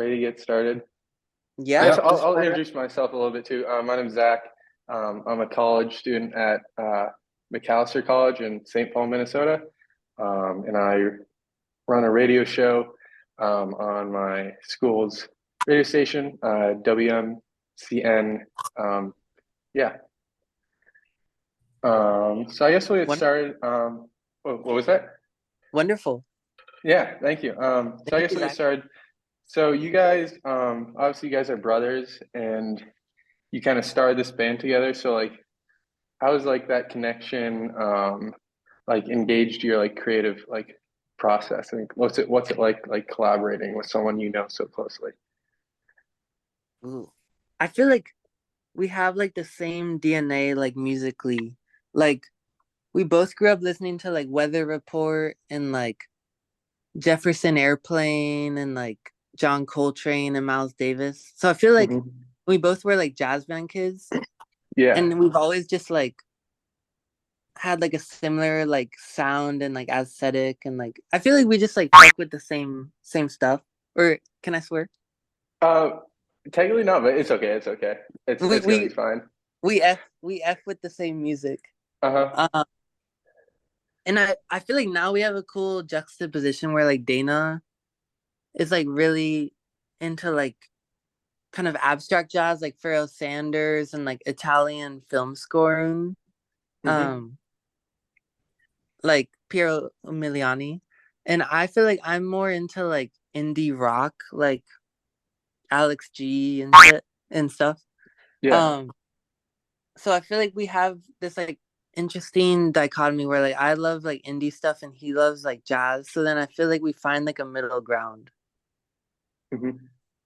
Ready to get started? I Yeah, guess Yeah. I'll introduce myself a little bit too. My name's Zach. I'm a college student at McAllister College in St. Paul, Minnesota, and I run a radio show on my school's radio station, WMCN. Yeah. So I guess we'll get Won- started. What was that? wonderful. Yeah, thank you. So I Thank guess you, we'll get Zach. started. So you guys, obviously you guys are brothers, and you kind of started this band together. So like, how is like that connection, like engaged your like creative like process? And what's it like collaborating with someone you know so closely? Ooh. I feel like we have like the same DNA, like musically. Like we both grew up listening to like Weather Report and like Jefferson Airplane and like John Coltrane and Miles Davis. So I feel like Hmm. we both were like jazz band kids, Yeah, and we've always just like had like a similar like sound and like aesthetic, and like I feel like we just like fuck with the same stuff. Or can I swear? uh, technically not, but it's okay. It's okay. It's We it's gonna be we fine. we f with the same music. Uh-huh. Um, and I feel like now we have a cool juxtaposition where like Dana is like really into like kind of abstract jazz, like Pharoah Sanders and like Italian film scoring, Hmm. um, like Piero Umiliani. And I feel like I'm more into like indie rock, like Alex G and shit and stuff. Yeah. Um, so I feel like we have this like interesting dichotomy where like I love like indie stuff and he loves like jazz. So then I feel like we find like a middle ground. Hmm.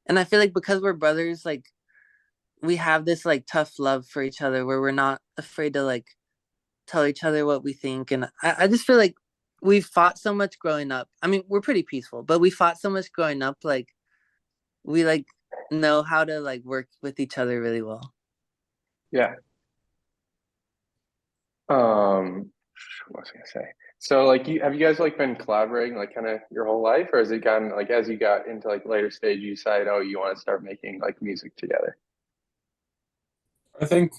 And I feel like because we're brothers, like we have this like tough love for each other where we're not afraid to like tell each other what we think. And I just feel like we fought so much growing up. I mean, we're pretty peaceful, but we fought so much growing up, like we like know how to like work with each other really well. Yeah. What was I gonna say? So like you guys like been collaborating like kind of your whole life, or has it gotten like as you got into like later stage you decided, oh, you want to start making like music together? I think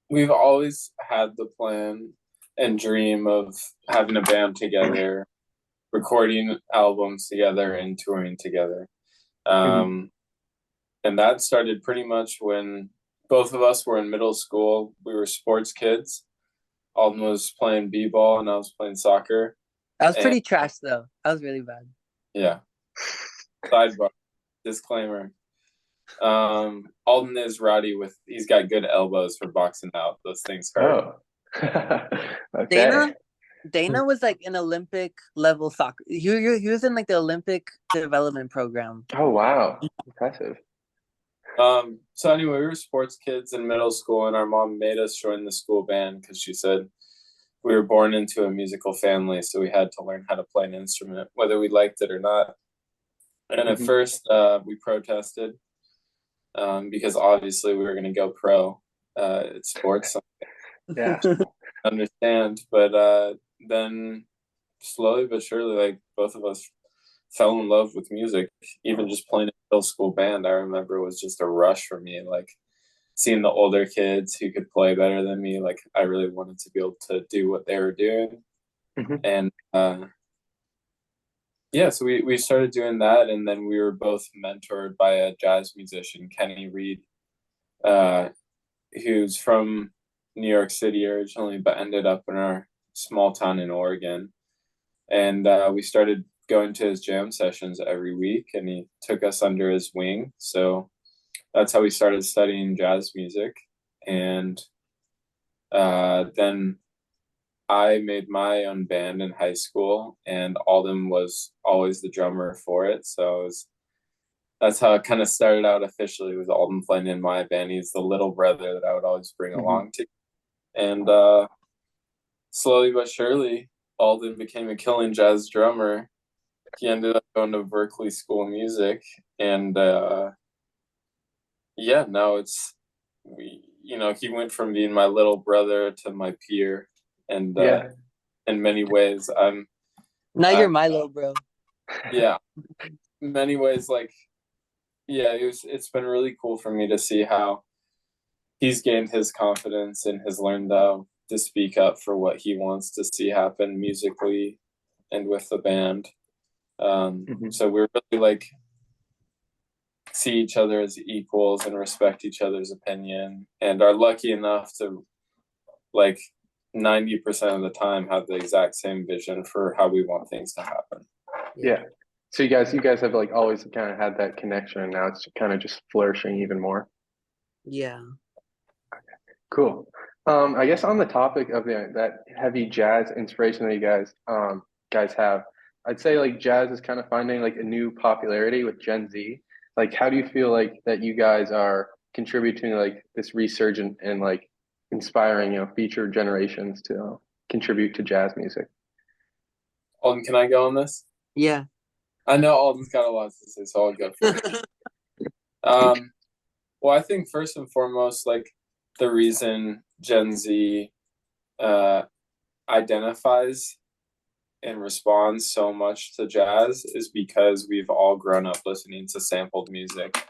we've always had the plan and dream of having a band together, recording albums together, and touring together. Hmm. Um, and that started pretty much when both of us were in middle school. We were sports kids. Alden was playing b-ball and I was playing soccer. I was And pretty trash though. I was really bad. yeah, sidebar, disclaimer. Alden is rowdy with he's got good elbows for boxing out. Those things hurt. Oh. Okay. Dana Dana was like an Olympic level soccer. He was in like the Olympic development program. Oh wow. Impressive. So anyway, we were sports kids in middle school, and our mom made us join the school band because she said we were born into a musical family, so we had to learn how to play an instrument, whether we liked it or not. And at Hmm. first, we protested because obviously we were going to go pro at sports. So Yeah. I understand, but then slowly but surely, like both of us fell in love with music. Even just playing a middle school band, I remember was just a rush for me. Like seeing the older kids who could play better than me, like I really wanted to be able to do what they were doing. Hmm. And yeah, so we started doing that, and then we were both mentored by a jazz musician, Kenny Reed, uh, who's from New York City originally, but ended up in our small town in Oregon. And we started going to his jam sessions every week, and he took us under his wing. So that's how we started studying jazz music. And then I made my own band in high school, and Alden was always the drummer for it. So that's how it kind of started out officially with Alden playing in my band. He's the little brother that I would always bring Hmm. along to. And slowly but surely, Alden became a killing jazz drummer. He ended up going to Berkeley School of Music, and yeah, now it's we. You know, he went from being my little brother to my peer, and Yeah. in many ways, Now I you're my little bro. yeah, in many ways, like yeah, it's been really cool for me to see how he's gained his confidence and has learned to speak up for what he wants to see happen musically and with the band. Hmm. So we're really like see each other as equals and respect each other's opinion and are lucky enough to like 90% of the time have the exact same vision for how we want things to happen. Yeah. Yeah. So you guys have like always kind of had that connection, and now it's kind of just flourishing even more. Yeah. Cool. I guess on the topic of that heavy jazz inspiration that you guys have, I'd say like jazz is kind of finding like a new popularity with Gen Z. Like, how do you feel like that you guys are contributing like this resurgence and like inspiring, future generations to contribute to jazz music? Alden, can I go on this? Yeah. I know Alden's got a lot to say, so I'll go first. Um, well, I think first and foremost, like the reason Gen Z uh, identifies and responds so much to jazz is because we've all grown up listening to sampled music.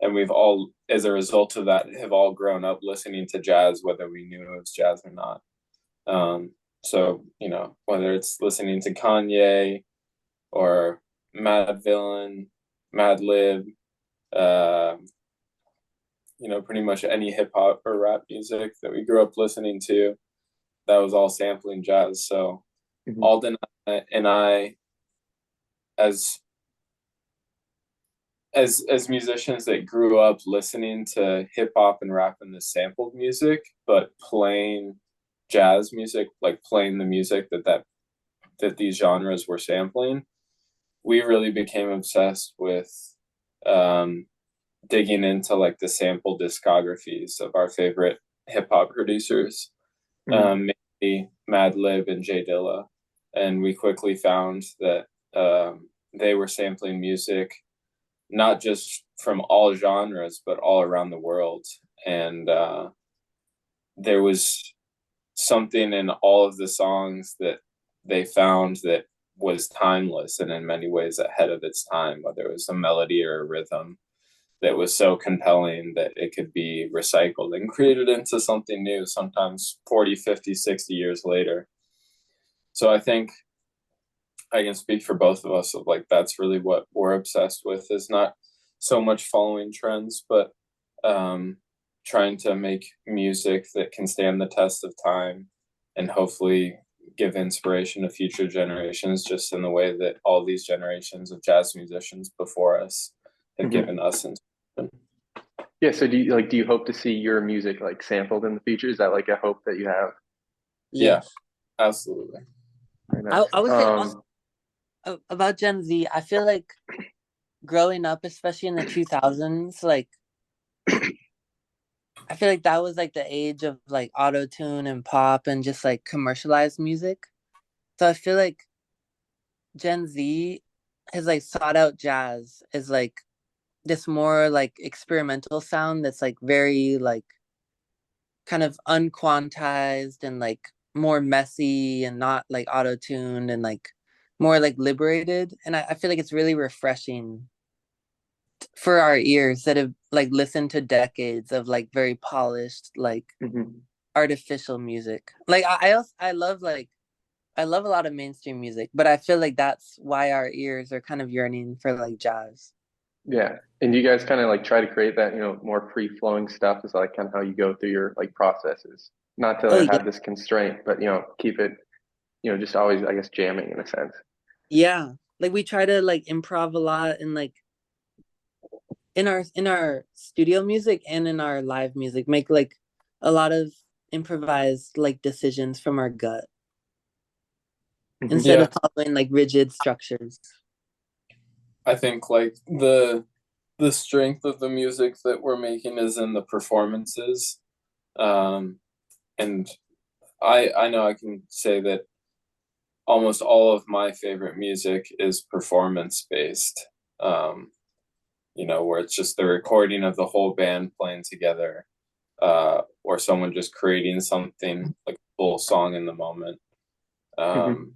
And we've all, as a result of that, have all grown up listening to jazz, whether we knew it was jazz or not. So, whether it's listening to Kanye or Mad Villain, Mad Lib, uh, pretty much any hip hop or rap music that we grew up listening to, that was all sampling jazz. So Hmm. Alden and I, as as musicians that grew up listening to hip hop and rap and the sampled music, but playing jazz music, like playing the music that these genres were sampling, we really became obsessed with um, digging into like the sample discographies of our favorite hip hop producers, Hmm. mainly Madlib and J Dilla, and we quickly found that they were sampling music not just from all genres but all around the world, and there was something in all of the songs that they found that was timeless and in many ways ahead of its time, whether it was a melody or a rhythm that was so compelling that it could be recycled and created into something new, sometimes 40, 50, 60 years later. So I think I can speak for both of us of like that's really what we're obsessed with, is not so much following trends, but um, trying to make music that can stand the test of time and hopefully give inspiration to future generations, just in the way that all these generations of jazz musicians before us have Hmm. given us inspiration. Yeah. So do you hope to see your music like sampled in the future? Is that like a hope that you have? Yeah, Yeah. absolutely. Very I nice. would say also about Gen Z, I feel like growing up, especially in the 2000s, like I feel like that was like the age of like auto tune and pop and just like commercialized music. So I feel like Gen Z has like sought out jazz as like this more like experimental sound that's like very like kind of unquantized and like more messy and not like auto tuned and like more like liberated. And I feel like it's really refreshing for our ears that have like listened to decades of like very polished like Mhm. artificial music. Like I love like I love a lot of mainstream music, but I feel like that's why our ears are kind of yearning for like jazz. Yeah. And you guys kind of like try to create that, more free flowing stuff is like kind of how you go through your like processes. Not Oh to yeah. have this constraint, but keep it, just always, I guess, jamming in a sense. Yeah. Like we try to like improv a lot and like in our studio music and in our live music make like a lot of improvised like decisions from our gut Hmm. instead of Yeah, following like rigid structures. I think like the strength of the music that we're making is in the performances. Um, and I know I can say that almost all of my favorite music is performance based. Um, where it's just the recording of the whole band playing together, or someone just creating something like a full song in the moment. Hmm. Um,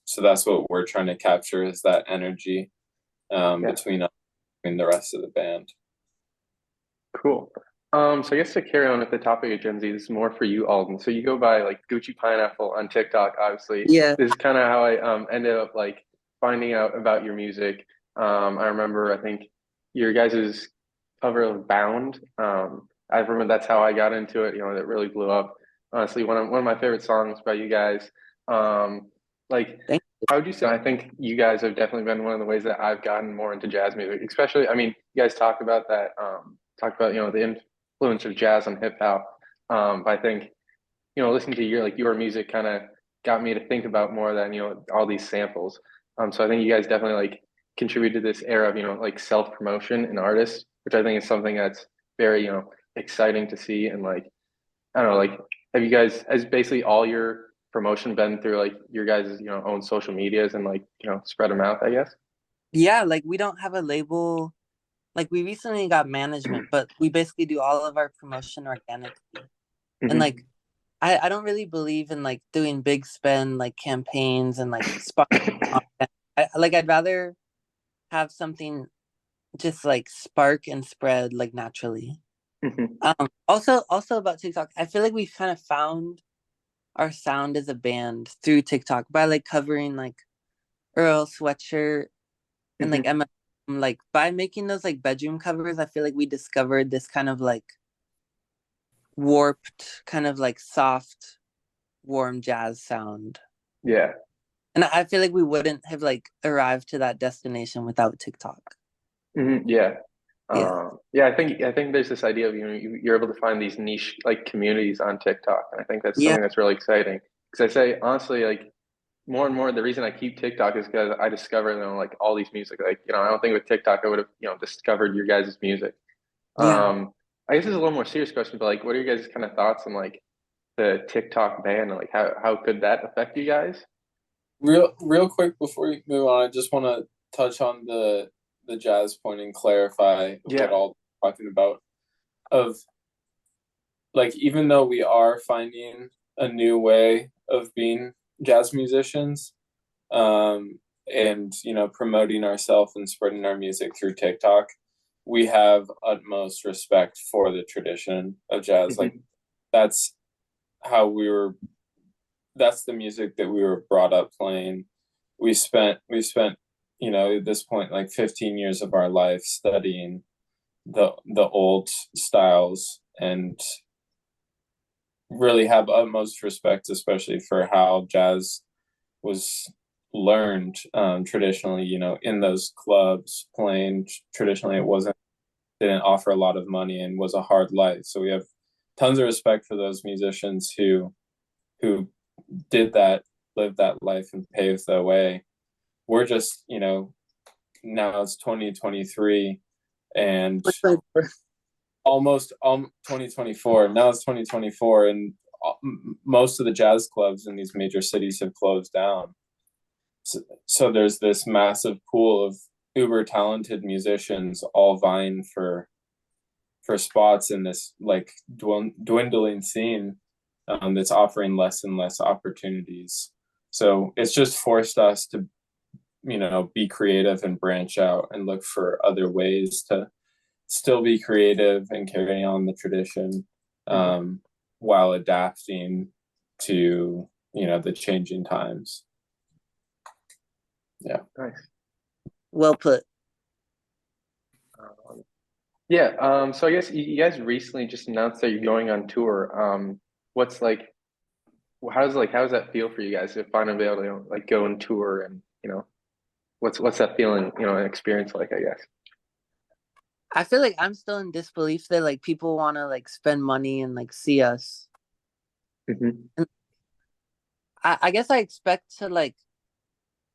so that's what we're trying to capture, is that energy Yeah. between us. between the rest of the band. Cool. So I guess to carry on with the topic of Gen Z, this is more for you, Alden. So you go by like Gucci Pineapple on TikTok, obviously. Yeah. This is kind of how I ended up like finding out about your music. I remember I think your guys' cover of Bound. I remember that's how I got into it. You know, that really blew up. Honestly, one of my favorite songs by you guys. Um, like Thank how would you say? I think you guys have definitely been one of the ways that I've gotten more into jazz music, especially. I mean, you guys talk about that. Talk about the influence of jazz and hip hop. But I think listening to your music kind of got me to think about more than all these samples. So I think you guys definitely like contributed to this era of like self promotion in artists, which I think is something that's very exciting to see. And like I don't know, like have you guys has basically all your promotion been through like your guys' own social medias and like spread them out, I guess? Yeah, like we don't have a label. Like we recently got management, but we basically do all of our promotion organically. And like Hmm. I don't really believe in like doing big spend like campaigns and like spot content. I'd rather have something just like spark and spread like naturally. Hmm. Also about TikTok, I feel like we've kind of found our sound as a band through TikTok by like covering like Earl Sweatshirt and like Hmm. Emma, like by making those like bedroom covers, I feel like we discovered this kind of like warped, kind of like soft, warm jazz sound. Yeah. And I feel like we wouldn't have like arrived to that destination without TikTok. Yeah. Yeah. Yeah, I think there's this idea of you're able to find these niche like communities on TikTok, and I think that's Yeah. something that's really exciting. Because I say honestly, like more and more, the reason I keep TikTok is because I discover like all these music. Like I don't think with TikTok I would have discovered your guys' music. Yeah. I guess this is a little more serious question, but like, what are your guys' kind of thoughts on like the TikTok ban and like how could that affect you guys? Real quick before we move on, I just want to touch on the jazz point and clarify what Yeah. all talking about of like even though we are finding a new way of being jazz musicians, and promoting ourselves and spreading our music through TikTok, we have utmost respect for the tradition of jazz. Like Hmm. that's how that's the music that we were brought up playing. We spent at this point like 15 years of our life studying the old styles and really have utmost respect, especially for how jazz was learned traditionally. In those clubs playing traditionally, it wasn't didn't offer a lot of money and was a hard life. So we have tons of respect for those musicians who did that, lived that life, and paved the way. We're just now it's 2023 and almost 2024. Now it's 2024, and most of the jazz clubs in these major cities have closed down. So there's this massive pool of uber talented musicians all vying for spots in this like dwindling scene, that's offering less and less opportunities. So it's just forced us to be creative and branch out and look for other ways to still be creative and carry on the tradition, Hmm. um, while adapting to the changing times. Yeah. Nice. Well put. Um, yeah. So I guess you guys recently just announced that you're going on tour. What's like, how does that feel for you guys to finally be able to like go and tour and what's that feeling and experience like, I guess? I feel like I'm still in disbelief that like people want to like spend money and like see us. Hmm. And I guess I expect to like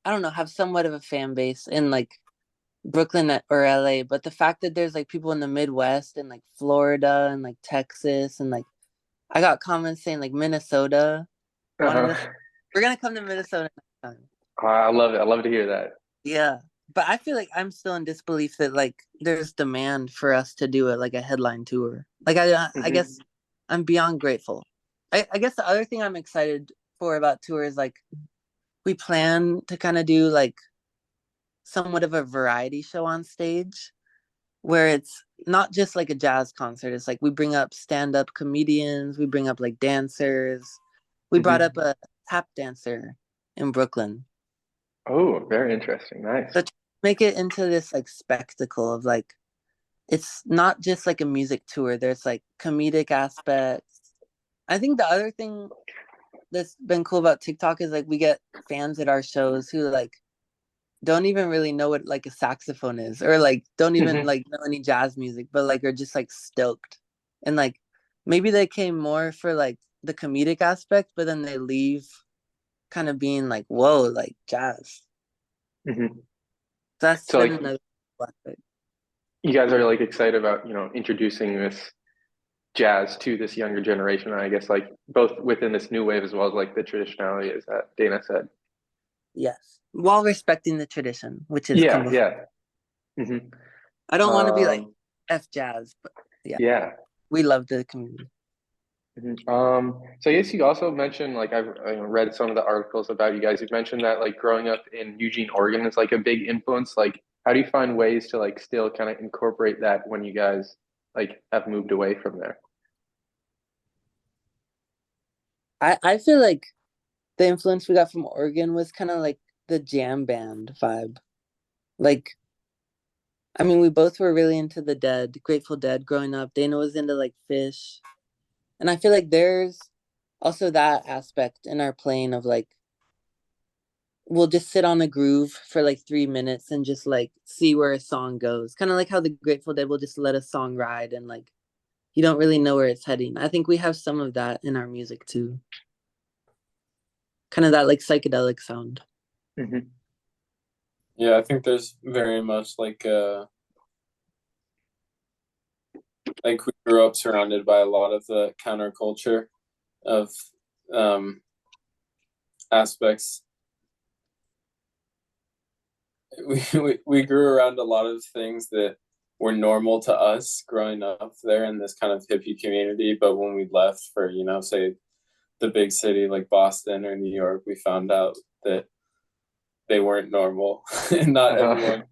I don't know have somewhat of a fan base in like Brooklyn or LA, but the fact that there's like people in the Midwest and like Florida and like Texas and like I got comments saying like Minnesota wanted us. Uh-huh. We're gonna come to Minnesota next time. I love it. I love to hear that. Yeah, but I feel like I'm still in disbelief that like there's demand for us to do it like a headline tour. Like I guess Hmm. I'm beyond grateful. I guess the other thing I'm excited for about tour is like we plan to kind of do like somewhat of a variety show on stage. where it's not just like a jazz concert. It's like we bring up stand-up comedians, we bring up like dancers. We brought up Hmm. a tap dancer in Brooklyn. Oh, very interesting. Nice. So to make it into this like spectacle of like it's not just like a music tour. There's like comedic aspects. I think the other thing that's been cool about TikTok is like we get fans at our shows who like don't even really know what like a saxophone is or like don't even Hmm. like know any jazz music, but like are just like stoked. And like maybe they came more for like the comedic aspect, but then they leave kind of being like, whoa, like jazz. Hmm. So that's So been like another aspect. you guys are like excited about, introducing this jazz to this younger generation, and I guess like both within this new wave as well as like the traditionality, as that Dana said. Yes. While respecting the tradition, which has come Yeah, before. yeah. Hmm. I don't want to be like Um, F jazz, but yeah, yeah. we love the community. Mhm. So I guess you also mentioned, like I read some of the articles about you guys. You've mentioned that like growing up in Eugene, Oregon is like a big influence. Like, how do you find ways to like still kind of incorporate that when you guys like have moved away from there? I feel like the influence we got from Oregon was kind of like the jam band vibe. Like, I mean, we both were really into the Dead, Grateful Dead growing up. Dana was into like Fish. And I feel like there's also that aspect in our playing of like, we'll just sit on a groove for like 3 minutes and just like see where a song goes. Kind of like how the Grateful Dead will just let a song ride and like you don't really know where it's heading. I think we have some of that in our music too. Kind of that like psychedelic sound. Hmm. Yeah, I think there's very much like we grew up surrounded by a lot of the counterculture of um aspects. We grew around a lot of things that were normal to us growing up there in this kind of hippie community, but when we left for, say the big city like Boston or New York, we found out that they weren't normal and not Uh-huh. everyone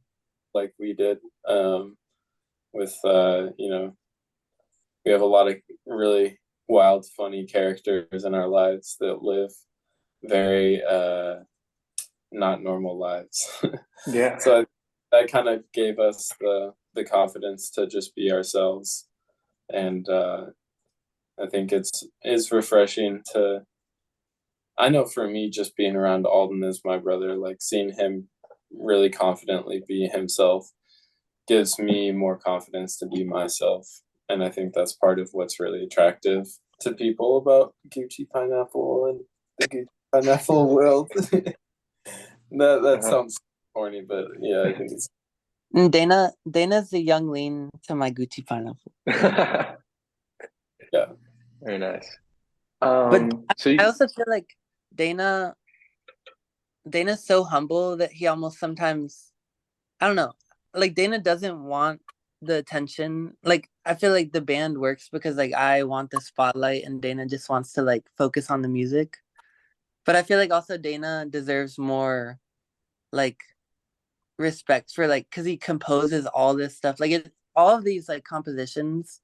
like we did. With we have a lot of really wild, funny characters in our lives that live very not normal lives. Yeah. So that kind of gave us the confidence to just be ourselves, and I think it's refreshing to. I know for me, just being around Alden as my brother, like seeing him really confidently be himself gives me more confidence to be myself. And I think that's part of what's really attractive to people about Gucci Pineapple and the Gucci Pineapple world. That Uh-huh. sounds corny, but yeah, I think it's And Dana's the young lean to my Gucci pineapple. yeah. Very nice. But So I you, also feel like Dana Dana's so humble that he almost sometimes I don't know. Like Dana doesn't want the attention. Like I feel like the band works because like I want the spotlight and Dana just wants to like focus on the music. But I feel like also Dana deserves more like respect for like because he composes all this stuff. Like all of these like compositions,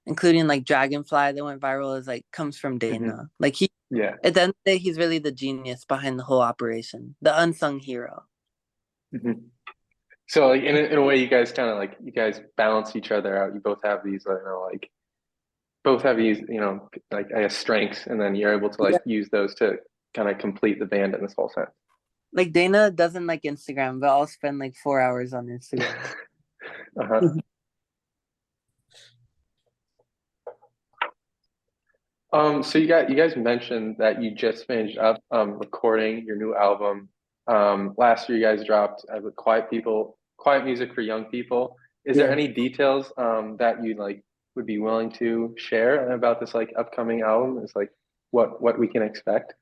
including like Dragonfly that went viral, is like comes from mhm. Dana. Like he Yeah. at the end of the day, he's really the genius behind the whole operation, the unsung hero. Mhm. So like in a way, you guys kind of like you guys balance each other out. You both have these, like both have these, like I guess strengths, and then you're able to Yeah. like use those to kind of complete the band in this whole sense. Like Dana doesn't like Instagram, but I'll spend like 4 hours on Instagram. Uh-huh. So you guys mentioned that you just finished up recording your new album. Last year you guys dropped Quiet Music for Young People. Is there Yeah. any details that you like would be willing to share about this like upcoming album? Is like what we can expect?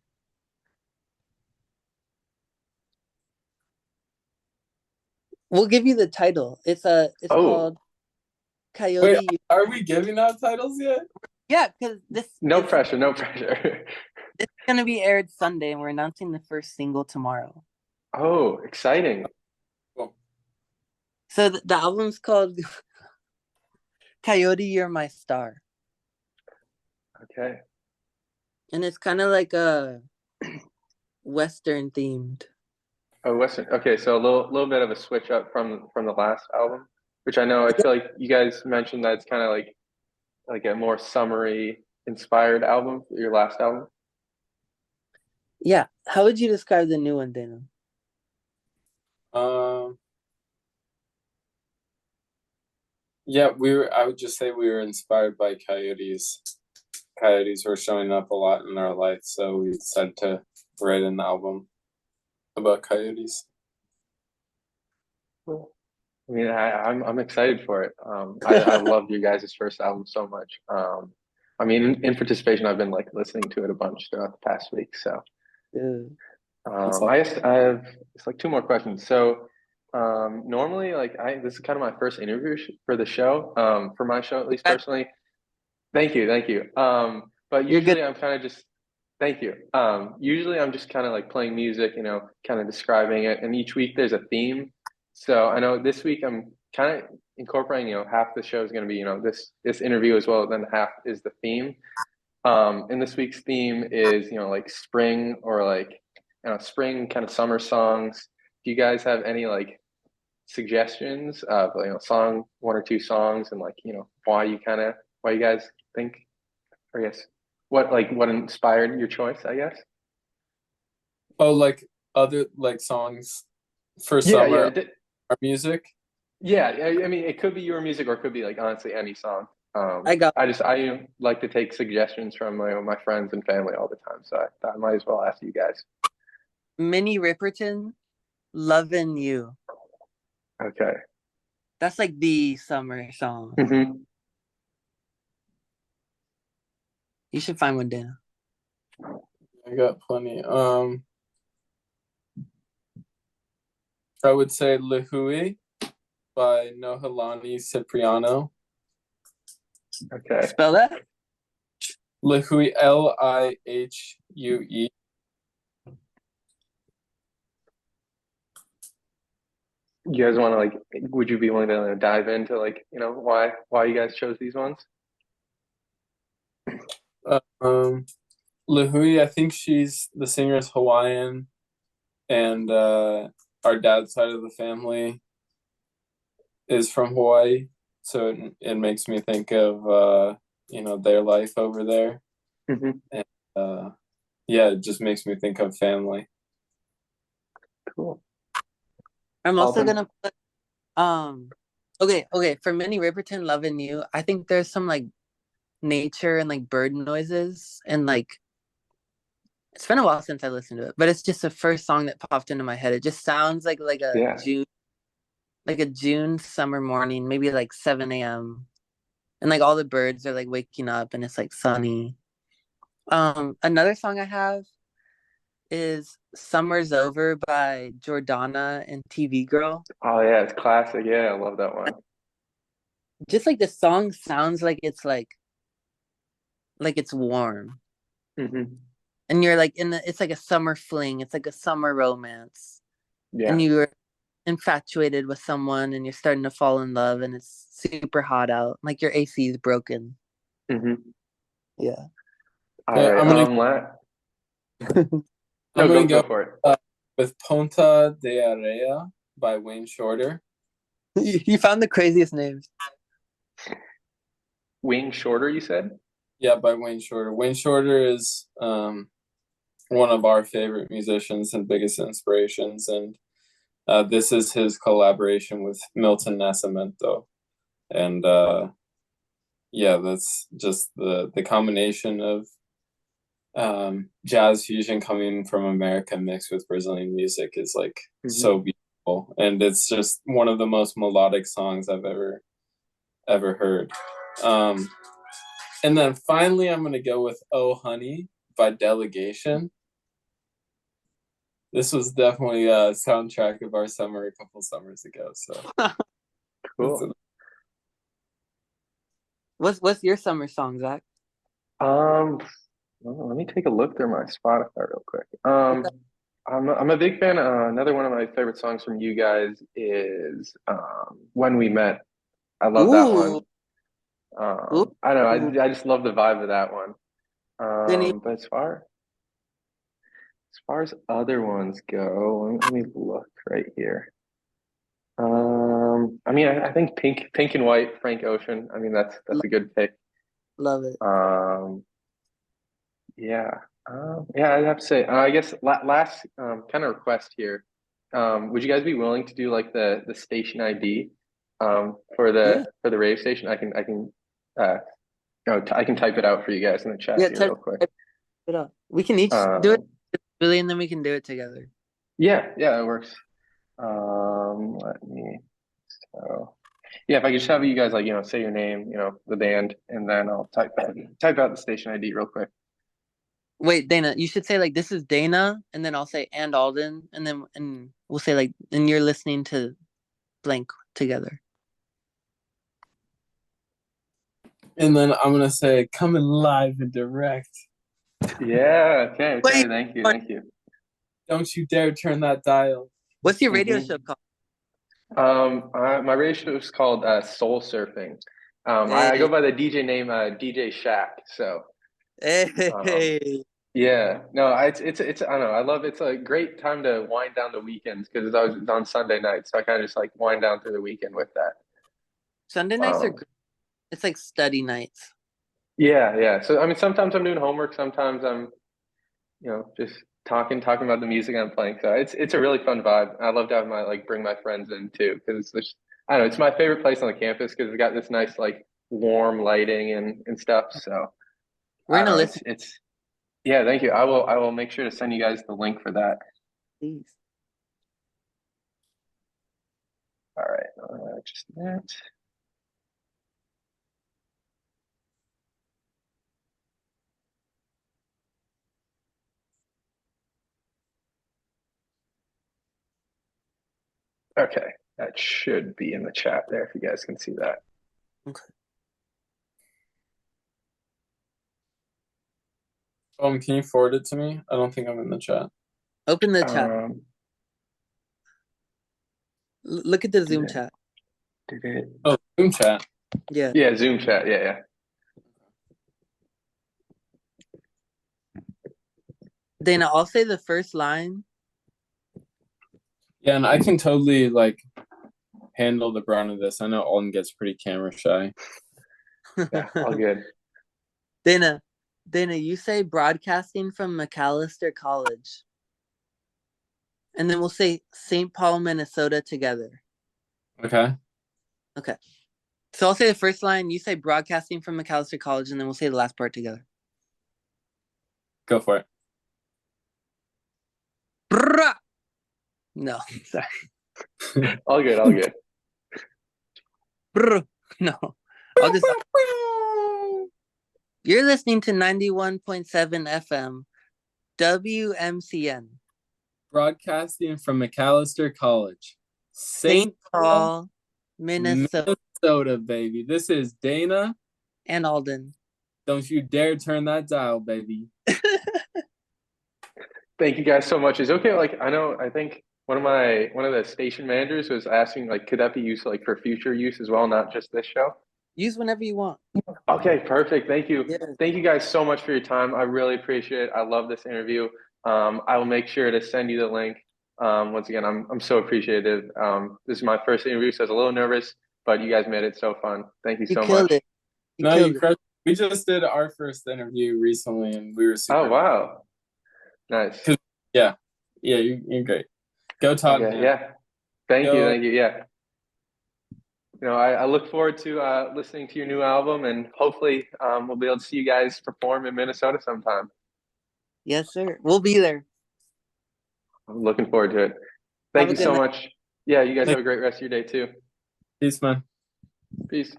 We'll give you the title. It's Oh, called Wait, Coyote. are we giving out titles yet? Yeah, because no pressure, no pressure. it's gonna be aired Sunday and we're announcing the first single tomorrow. Oh, exciting. Cool. So the album's called Coyote, You're My Star. Okay. And it's kind of like a Western themed. Oh, Western. Okay, so a little bit of a switch up from the last album, which I know I feel like you guys mentioned that it's kind of like a more summery inspired album, your last album. Yeah. How would you describe the new one, Dana? Um, yeah, I would just say we were inspired by coyotes. Coyotes were showing up a lot in our life, so we decided to write an album about coyotes. Cool. I mean, I'm excited for it. I loved you guys' first album so much. I mean, in participation, I've been like listening to it a bunch throughout the past week. So, Yeah. That's all. I have it's like two more questions. So, normally, like this is kind of my first interview for the show. For my show, at least personally. Thank you. But You're good. usually I'm kind of just, thank you. Usually I'm just kind of like playing music, kind of describing it. And each week there's a theme. So I know this week I'm kind of incorporating, half the show is going to be, this interview as well. Then half is the theme. And this week's theme is, like spring or like, spring kind of summer songs. Do you guys have any like suggestions of, song, one or two songs and like, why you guys think, or yes, what inspired your choice, I guess? Oh, like other like songs for Yeah, summer or music. yeah. I mean, it could be your music or it could be like honestly any song. I got I like to take suggestions from my friends and family all the time, so I thought I might as well ask you guys. Minnie Riperton, Lovin' You. Okay. That's like the summer song. Hmm. You should find one, Dana. I got plenty. I would say Lihui by Nohelani Cipriano. Okay. Spell that? Lihui, Lihure. You guys want to like? Would you be willing to dive into like why you guys chose these ones? Um, Lihui, I think she's the singer is Hawaiian, and our dad's side of the family is from Hawaii, so it makes me think of their life over there, Hmm. and yeah, it just makes me think of family. Cool. I'm also Alden. gonna put okay. For Minnie Riperton, Loving You, I think there's some like nature and like bird noises and like it's been a while since I listened to it, but it's just the first song that popped into my head. It just sounds Yeah. like a June summer morning, maybe like 7 a.m. And like all the birds are like waking up and it's like sunny. Another song I have is Summer's Over by Jordana and TV Girl. Oh yeah, it's classic. Yeah, I love that one. Just like the song sounds like it's warm. Hmm. And you're like it's like a summer fling, it's like a summer romance. And Yeah. you're infatuated with someone and you're starting to fall in love and it's super hot out. Like your AC is broken. Hmm. Yeah. All Yeah, right. I'm No, gonna go go for it. with Ponta de Area by Wayne Shorter. You found the craziest names. Wing Shorter, you said? Yeah, by Wayne Shorter. Wayne Shorter is one of our favorite musicians and biggest inspirations, and this is his collaboration with Milton Nascimento, and yeah, that's just the combination of jazz fusion coming from America mixed with Brazilian music is like Hmm. so beautiful, and it's just one of the most melodic songs I've ever heard. Um, and then finally, I'm gonna go with "Oh Honey" by Delegation. This was definitely a soundtrack of our summer a couple summers ago. So it's Cool. What's your summer song, Zach? Um, well, let me take a look through my Spotify real quick. Okay. I'm a big fan. Another one of my favorite songs from you guys is "When We Met." I love that one. Ooh, Ooh. I don't know. I just love the vibe of that one. Then you, But as far as other ones go, let me look right here. I mean, I think Pink and White, Frank Ocean. I mean, that's a good pick. love it. Um, yeah, yeah, I'd have to say. I guess last kind of request here. Would you guys be willing to do like the station ID for Yeah. the rave station? I can I can type it out for you guys in the chat Yeah, here real quick. type it out. We can each do it Um, really, and then we can do it together. yeah, yeah, it works. Let me. So yeah, if I could just have you guys like say your name, the band, and then I'll type out the station ID real quick. Wait, Dana, you should say like this is Dana, and then I'll say and Alden, and we'll say like and you're listening to blank together. And then I'm gonna say coming live and direct. Yeah. Okay. Okay. Wait, Thank you. Thank you. Don't you dare turn that dial. what's your radio show Hmm. called? My radio show is called Soul Surfing. I go Hey, by the DJ name DJ Shack. So um, hey. yeah, no, it's I don't know. I love it's a great time to wind down the weekends because it's on Sunday night, so I kind of just like wind down through the weekend with that. Sunday nights are Um, great. It's like study nights. yeah, yeah. So I mean, sometimes I'm doing homework, sometimes I'm just talking about the music I'm playing. So it's a really fun vibe. I love to have my like bring my friends in too because it's I don't know. It's my favorite place on the campus because it's got this nice like warm lighting and stuff. So We're I gonna don't know. listen, It's yeah. Thank you. I will make sure to send you guys the link for that. please. All right. Just that. Okay. That should be in the chat there if you guys can see that. Okay. Can you forward it to me? I don't think I'm in the chat. Open the chat. Um, Look at the did Zoom it? chat. Did it? Oh, Zoom chat. Yeah. Yeah, Zoom chat. Yeah, yeah. Dana, I'll say the first line. Yeah, and I can totally like handle the brunt of this. I know Alden gets pretty camera shy. Yeah, all good. Dana, Dana, you say broadcasting from McAllister College. And then we'll say St. Paul, Minnesota together. Okay, Okay. So I'll say the first line, you say broadcasting from McAllister College, and then we'll say the last part together. go for it. Brrrah! No, sorry. All good, all good. Brrrah. No. I'll just You're listening to 91.7 FM WMCN. Broadcasting from McAllister College, St. St. Paul, Paul, Minnesota, Minnesota, baby. This is Dana. and Alden. Don't you dare turn that dial, baby. Thank you guys so much. Is it okay? Like I think one of the station managers was asking like could that be used like for future use as well, not just this show? Use whenever you want. Okay, perfect. Thank you. Yeah. Thank you guys so much for your time. I really appreciate it. I love this interview. I will make sure to send you the link. Once again, I'm so appreciative. This is my first interview, so I was a little nervous, but you guys made it so fun. Thank you You so killed much. it. You No, you killed it. crushed. We just did our first interview recently, and we were Oh, super. wow. Nice. Yeah, yeah, you're great. Go Okay, Tottenham. yeah. Thank you. Go. Thank you. Yeah. I look forward to listening to your new album, and hopefully we'll be able to see you guys perform in Minnesota sometime. Yes, sir. We'll be there. I'm looking forward to it. Have Thank a you good so night. much. Yeah, you guys have a great rest of your day too. Peace, man. Peace.